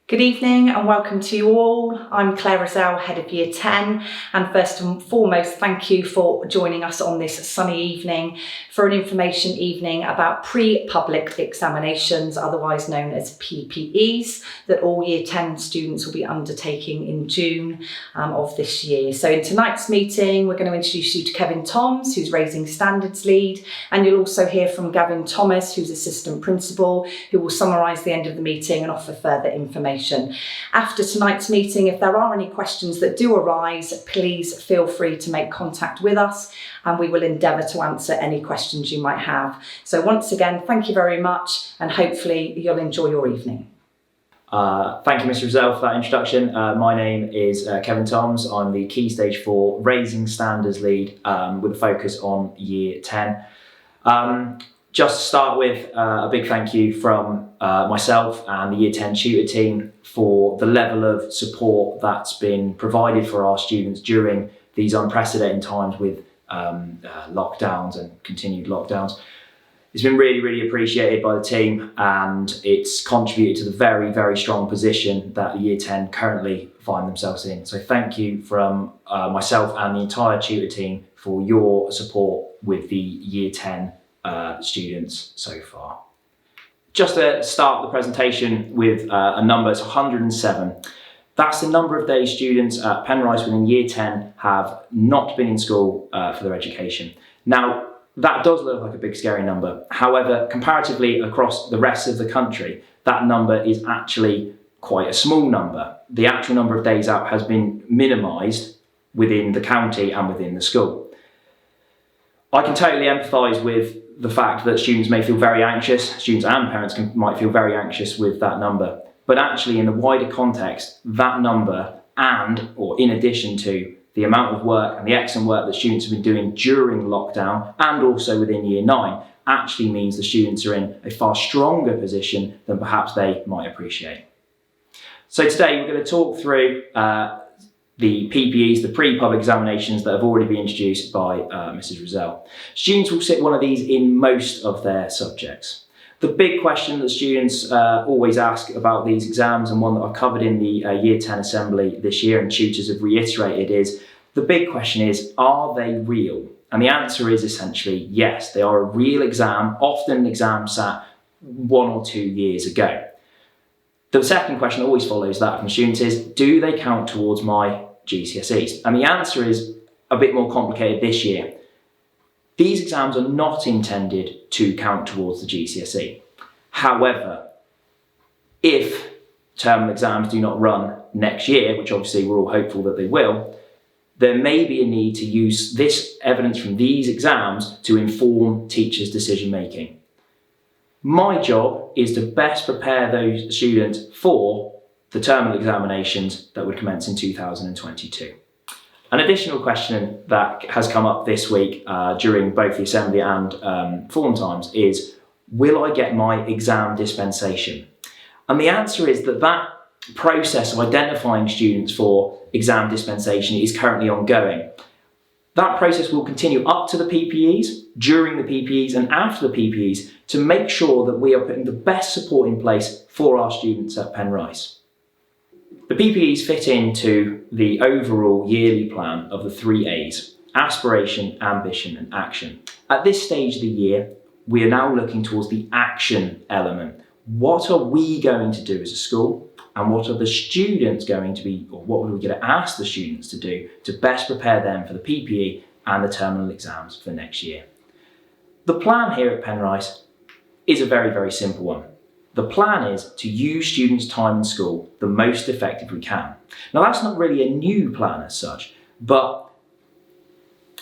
Good evening and welcome to you all. I'm Claire Rozelle, Head of Year 10, and first and foremost, thank you for joining us on this sunny evening for an information evening about pre-public examinations, otherwise known as PPEs, that all Year 10 students will be undertaking in June of this year. So in tonight's meeting, we're going to introduce you to Kevin Toms, who's Raising Standards Lead, and you'll also hear from Gavin Thomas, who's Assistant Principal, who will summarise the end of the meeting and offer further information. After tonight's meeting, if there are any questions that do arise, please feel free to make contact with us and we will endeavour to answer any questions you might have. So once again, thank you very much and hopefully you'll enjoy your evening. Thank you, Mr. Rozelle, for that introduction. My name is Kevin Toms. I'm the Key Stage 4 Raising Standards Lead with a focus on Year 10. Just to start with, a big thank you from myself and the Year 10 tutor team for the level of support that's been provided for our students during these unprecedented times with lockdowns and continued lockdowns. It's been really, really appreciated by the team, and it's contributed to the very, very strong position that the Year 10 currently find themselves in. So thank you from myself and the entire tutor team for your support with the Year 10 students so far. Just to start the presentation with a number, it's 107. That's the number of days students at Penrice within Year 10 have not been in school for their education. Now, that does look like a big scary number. However, comparatively across the rest of the country, that number is actually quite a small number. The actual number of days out has been minimised within the county and within the school. I can totally empathise with the fact that students may feel very anxious, students and parents might feel very anxious with that number. But actually in the wider context, that number or in addition to the amount of work and the excellent work that students have been doing during lockdown and also within Year 9 actually means the students are in a far stronger position than perhaps they might appreciate. So today we're going to talk through the PPEs, the pre-public examinations that have already been introduced by Mrs. Rozelle. Students will sit one of these in most of their subjects. The big question that students always ask about these exams, and one that I've covered in the Year 10 Assembly this year and tutors have reiterated, is the big question is, are they real? And the answer is essentially yes, they are a real exam, often an exam sat 1 or 2 years ago. The second question that always follows that from students is, do they count towards my GCSEs? And the answer is a bit more complicated this year. These exams are not intended to count towards the GCSE. However, if terminal exams do not run next year, which obviously we're all hopeful that they will, there may be a need to use this evidence from these exams to inform teachers' decision making. My job is to best prepare those students for the terminal examinations that would commence in 2022. An additional question that has come up this week during both the assembly and form times is, will I get my exam dispensation? And the answer is that process of identifying students for exam dispensation is currently ongoing. That process will continue up to the PPEs, during the PPEs and after the PPEs to make sure that we are putting the best support in place for our students at Penrice. The PPEs fit into the overall yearly plan of the 3 A's: aspiration, ambition and action. At this stage of the year, we are now looking towards the action element. What are we going to do as a school? And what are the students going to be, or what are we going to ask the students to do to best prepare them for the PPE and the terminal exams for next year? The plan here at Penrice is a very, very simple one. The plan is to use students' time in school the most effective we can. Now that's not really a new plan as such, but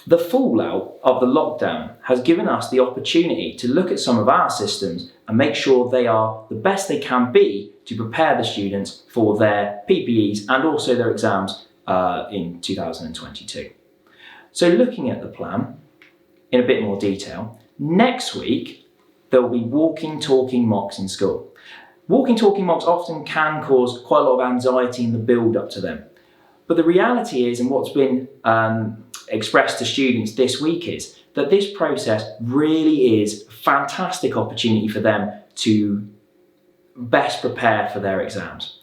the fallout of the lockdown has given us the opportunity to look at some of our systems and make sure they are the best they can be to prepare the students for their PPEs and also their exams in 2022. So looking at the plan in a bit more detail, next week there will be walking, talking mocks in school. Walking, talking mocks often can cause quite a lot of anxiety in the build up to them. But the reality is, and what's been expressed to students this week, is that this process really is a fantastic opportunity for them to best prepare for their exams.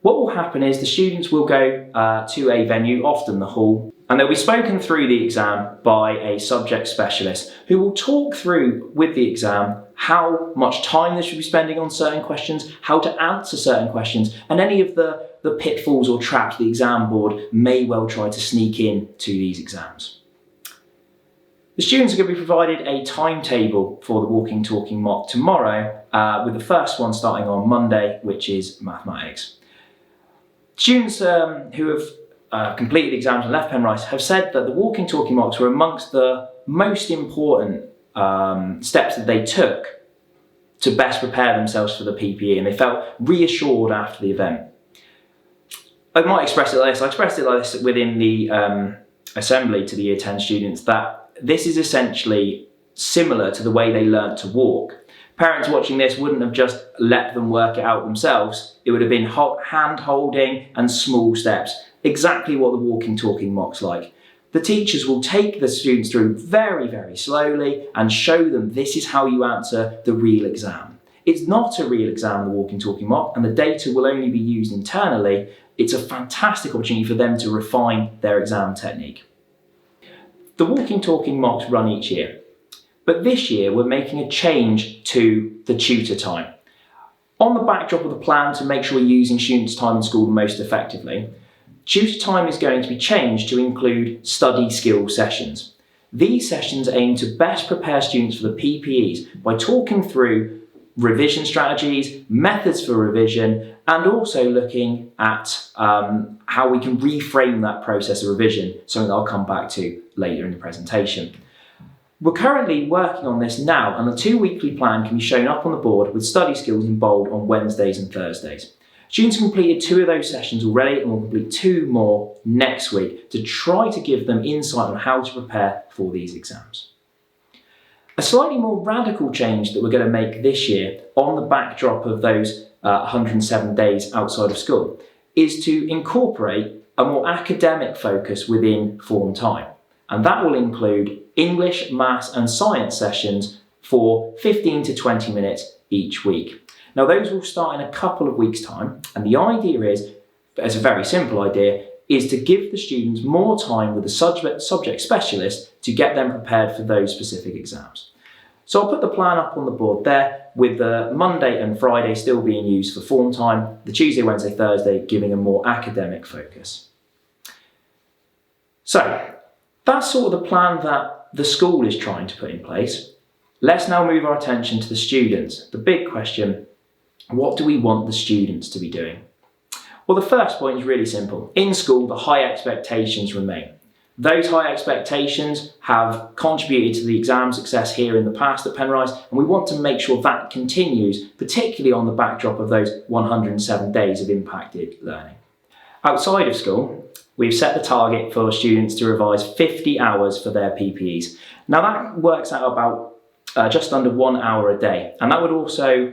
What will happen is the students will go to a venue, often the hall, and they'll be spoken through the exam by a subject specialist who will talk through with the exam how much time they should be spending on certain questions, how to answer certain questions, and any of the pitfalls or traps the exam board may well try to sneak in to these exams. The students are going to be provided a timetable for the walking talking mock tomorrow, with the first one starting on Monday, which is mathematics. Students who have completed exams and left Penrice have said that the walking talking mocks were amongst the most important steps that they took to best prepare themselves for the PPE, and they felt reassured after the event. I might express it like this. I expressed it like this within the assembly to the Year 10 students, that this is essentially similar to the way they learnt to walk. Parents watching this wouldn't have just let them work it out themselves. It would have been hand-holding and small steps, exactly what the walking talking mock's like. The teachers will take the students through very, very slowly and show them this is how you answer the real exam. It's not a real exam, the walking talking mock, and the data will only be used internally. It's a fantastic opportunity for them to refine their exam technique. The walking talking mocks run each year, but this year we're making a change to the tutor time. On the backdrop of the plan to make sure we're using students' time in school most effectively, tutor time is going to be changed to include study skill sessions. These sessions aim to best prepare students for the PPEs by talking through revision strategies, methods for revision, and also looking at how we can reframe that process of revision, something that I'll come back to later in the presentation. We're currently working on this now, and the 2 weekly plan can be shown up on the board with study skills in bold on Wednesdays and Thursdays. Students completed 2 of those sessions already and will complete 2 more next week to try to give them insight on how to prepare for these exams. A slightly more radical change that we're going to make this year on the backdrop of those 107 days outside of school is to incorporate a more academic focus within form time. And that will include English, maths and science sessions for 15 to 20 minutes each week. Now those will start in a couple of weeks' time, and the idea is, it's a very simple idea, is to give the students more time with the subject specialist to get them prepared for those specific exams. So I'll put the plan up on the board there, with the Monday and Friday still being used for form time, the Tuesday, Wednesday, Thursday giving a more academic focus. So that's sort of the plan that the school is trying to put in place. Let's now move our attention to the students. The big question, what do we want the students to be doing? Well, the first point is really simple. In school, the high expectations remain. Those high expectations have contributed to the exam success here in the past at Penrice, and we want to make sure that continues, particularly on the backdrop of those 107 days of impacted learning. Outside of school, we've set the target for students to revise 50 hours for their PPEs. Now that works out about just under 1 hour a day, and that would also,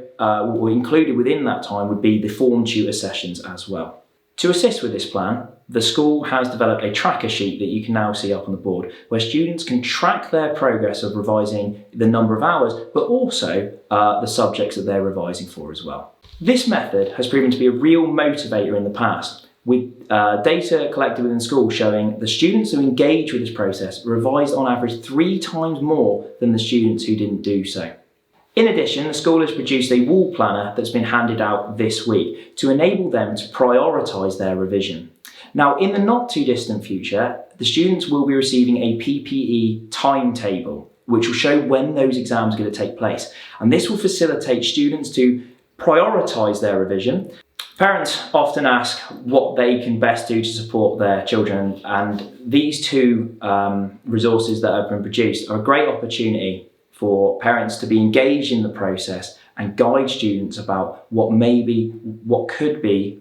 included within that time, would be the form tutor sessions as well. To assist with this plan, the school has developed a tracker sheet that you can now see up on the board, where students can track their progress of revising the number of hours, but also the subjects that they're revising for as well. This method has proven to be a real motivator in the past, with data collected within school showing the students who engage with this process revised on average 3 times more than the students who didn't do so. In addition, the school has produced a wall planner that's been handed out this week to enable them to prioritise their revision. Now, in the not too distant future, the students will be receiving a PPE timetable, which will show when those exams are going to take place. And this will facilitate students to prioritise their revision. Parents often ask what they can best do to support their children, and these 2 resources that have been produced are a great opportunity for parents to be engaged in the process and guide students about what could be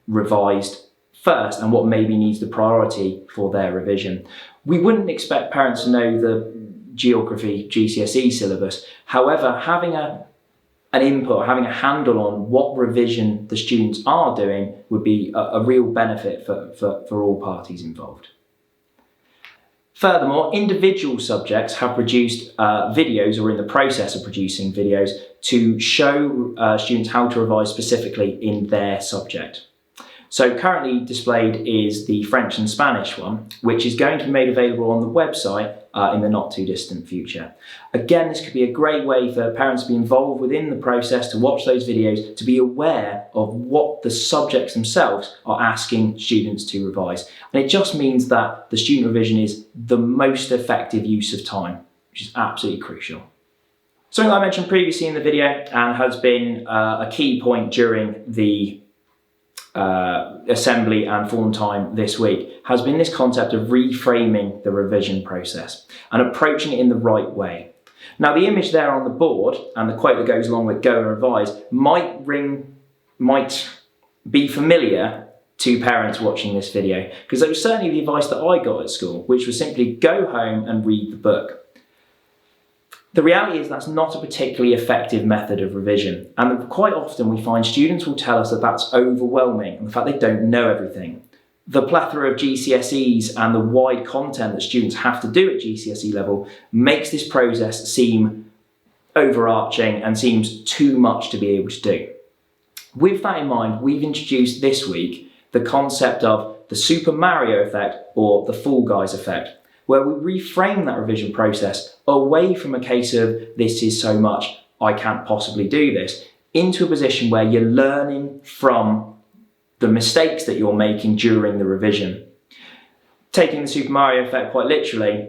revised first and what maybe needs the priority for their revision. We wouldn't expect parents to know the geography GCSE syllabus. However, having an input, having a handle on what revision the students are doing would be a real benefit for all parties involved. Furthermore, individual subjects have produced videos, or in the process of producing videos, to show students how to revise specifically in their subject. So currently displayed is the French and Spanish one, which is going to be made available on the website in the not too distant future. Again, this could be a great way for parents to be involved within the process, to watch those videos, to be aware of what the subjects themselves are asking students to revise. And it just means that the student revision is the most effective use of time, which is absolutely crucial. Something I mentioned previously in the video and has been a key point during the assembly and form time this week has been this concept of reframing the revision process and approaching it in the right way. Now, the image there on the board and the quote that goes along with go and revise might be familiar to parents watching this video, because that was certainly the advice that I got at school, which was simply go home and read the book. The reality is that's not a particularly effective method of revision, and quite often we find students will tell us that that's overwhelming and the fact they don't know everything. The plethora of GCSEs and the wide content that students have to do at GCSE level makes this process seem overarching and seems too much to be able to do. With that in mind, we've introduced this week the concept of the Super Mario effect or the Fall Guys effect, where we reframe that revision process away from a case of this is so much, I can't possibly do this, into a position where you're learning from the mistakes that you're making during the revision. Taking the Super Mario effect quite literally,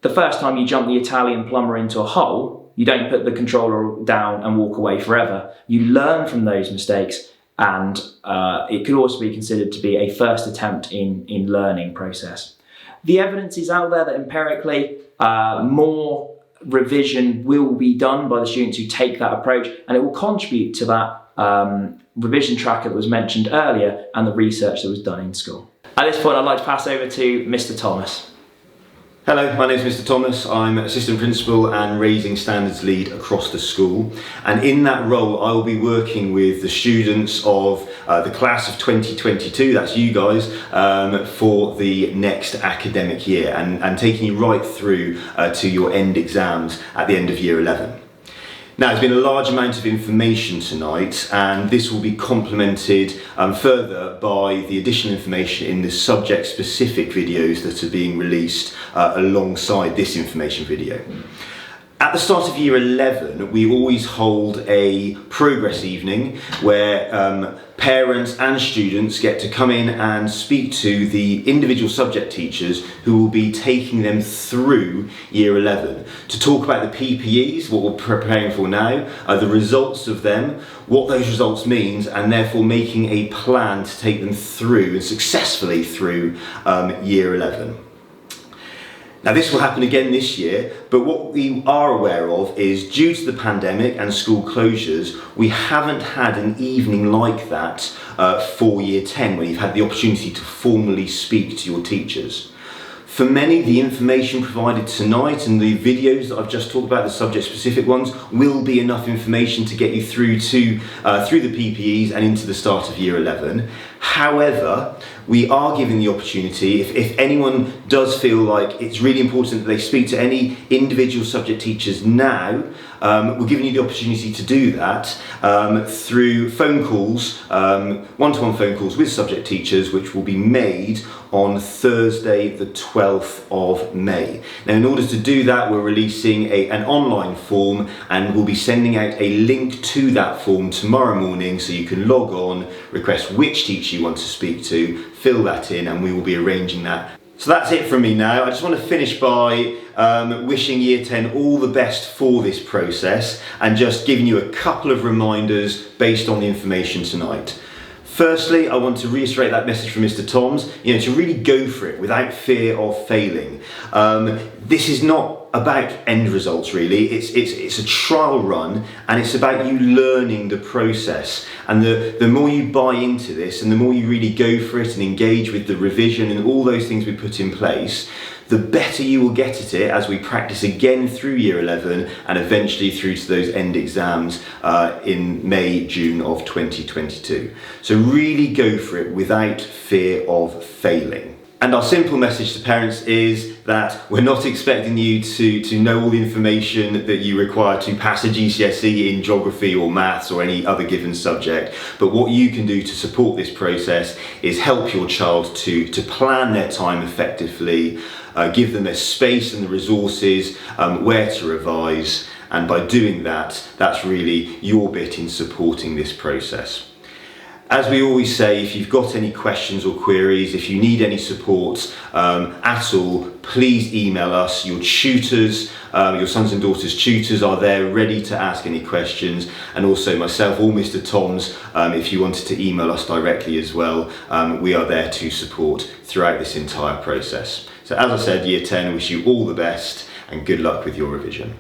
the first time you jump the Italian plumber into a hole, you don't put the controller down and walk away forever. You learn from those mistakes, and it could also be considered to be a first attempt in learning process. The evidence is out there that empirically more revision will be done by the students who take that approach, and it will contribute to that revision tracker that was mentioned earlier and the research that was done in school. At this point, I'd like to pass over to Mr. Thomas. Hello, my name is Mr. Thomas. I'm Assistant Principal and Raising Standards Lead across the school, and in that role I will be working with the students of the class of 2022, that's you guys, for the next academic year and taking you right through to your end exams at the end of year 11. Now, there's been a large amount of information tonight, and this will be complemented further by the additional information in the subject-specific videos that are being released alongside this information video. At the start of year 11, we always hold a progress evening where parents and students get to come in and speak to the individual subject teachers who will be taking them through year 11 to talk about the PPEs, what we're preparing for now, the results of them, what those results means, and therefore making a plan to take them through and successfully through year 11. Now, this will happen again this year, but what we are aware of is due to the pandemic and school closures, we haven't had an evening like that for year 10, where you've had the opportunity to formally speak to your teachers. For many, the information provided tonight and the videos that I've just talked about, the subject-specific ones, will be enough information to get you through to through the PPEs and into the start of year 11. However, we are given the opportunity, if anyone does feel like it's really important that they speak to any individual subject teachers now, we're giving you the opportunity to do that through phone calls, one-to-one phone calls with subject teachers, which will be made on Thursday the 12th of May. Now, in order to do that, we're releasing an online form, and we'll be sending out a link to that form tomorrow morning, so you can log on, request which teacher you want to speak to, fill that in, and we will be arranging that. So that's it from me now. I just want to finish by wishing Year 10 all the best for this process and just giving you a couple of reminders based on the information tonight. Firstly, I want to reiterate that message from Mr. Toms, to really go for it without fear of failing. This is not about end results really, it's a trial run, and it's about you learning the process. And the more you buy into this and the more you really go for it and engage with the revision and all those things we put in place, the better you will get at it as we practice again through year 11 and eventually through to those end exams in May, June of 2022. So really go for it without fear of failing. And our simple message to parents is that we're not expecting you to know all the information that you require to pass a GCSE in geography or maths or any other given subject, but what you can do to support this process is help your child to plan their time effectively, give them their space and the resources where to revise, and by doing that, that's really your bit in supporting this process. As we always say, if you've got any questions or queries, if you need any support at all, please email us. Your tutors, your sons and daughters' tutors are there ready to ask any questions, and also myself or Mr. Toms, if you wanted to email us directly as well, we are there to support throughout this entire process. So as I said, Year 10, wish you all the best and good luck with your revision.